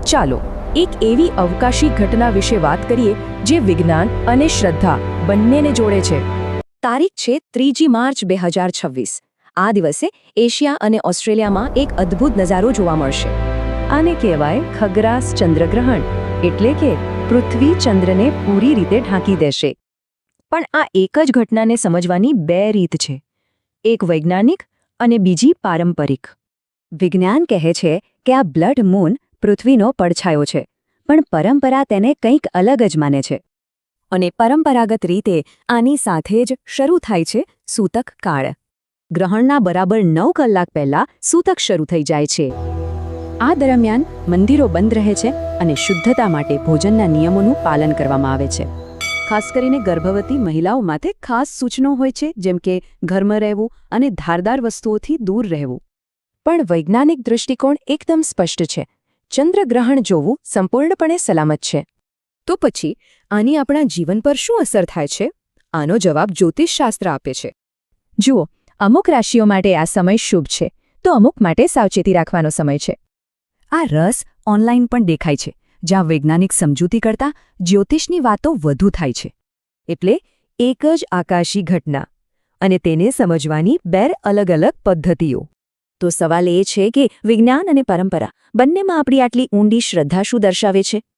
ચાલો એક એવી અવકાશી ઘટના વિશે વાત કરીએ જે વિજ્ઞાન અને શ્રદ્ધા બંનેને જોડે છે. તારીખ છે 3 માર્ચ 2026. આ દિવસે એશિયા અને ઓસ્ટ્રેલિયામાં એક અદ્ભુત નજારો જોવા મળશે. આને કહેવાય ખગ્રાસ ચંદ્રગ્રહણ, એટલે કે પૃથ્વી ચંદ્રને પૂરી રીતે ઢાંકી દેશે. પણ આ એક જ ઘટનાને સમજવાની બે રીત છે, એક વૈજ્ઞાનિક અને બીજી પારંપરિક. વિજ્ઞાન કહે છે કે આ બ્લડ મૂન પૃથ્વીનો પડછાયો છે, પણ પરંપરા તેને કંઈક અલગ જ માને છે. અને પરંપરાગત રીતે આની સાથે જ શરૂ થાય છે સૂતક કાળ. ગ્રહણના બરાબર 9 કલાક પહેલા સૂતક શરૂ થઈ જાય છે. આ દરમિયાન મંદિરો બંધ રહે છે અને શુદ્ધતા માટે ભોજનના નિયમોનું પાલન કરવામાં આવે છે. ખાસ કરીને ગર્ભવતી મહિલાઓ માટે ખાસ સૂચનો હોય છે, જેમ કે ઘરમાં રહેવું અને ધારદાર વસ્તુઓથી દૂર રહેવું. પણ વૈજ્ઞાનિક દૃષ્ટિકોણ એકદમ સ્પષ્ટ છે. ચંદ્રગ્રહણ જોવું સંપૂર્ણપણે સલામત છે. તો પછી આની આપણા જીવન પર શું અસર થાય છે? આનો જવાબ જ્યોતિષશાસ્ત્ર આપે છે. જુઓ, અમુક રાશિઓ માટે આ સમય શુભ છે, તો અમુક માટે સાવચેતી રાખવાનો સમય છે. આ રસ ઓનલાઈન પણ દેખાય છે, જ્યાં વૈજ્ઞાનિક સમજૂતી કરતાં જ્યોતિષની વાતો વધુ થાય છે. એટલે એક જ આકાશી ઘટના અને તેને સમજવાની બે અલગ અલગ પદ્ધતિઓ. તો સવાલ એ છે કે વિજ્ઞાન અને પરંપરા બંનેમાં આપણી આટલી ઊંડી શ્રદ્ધા શું દર્શાવે છે?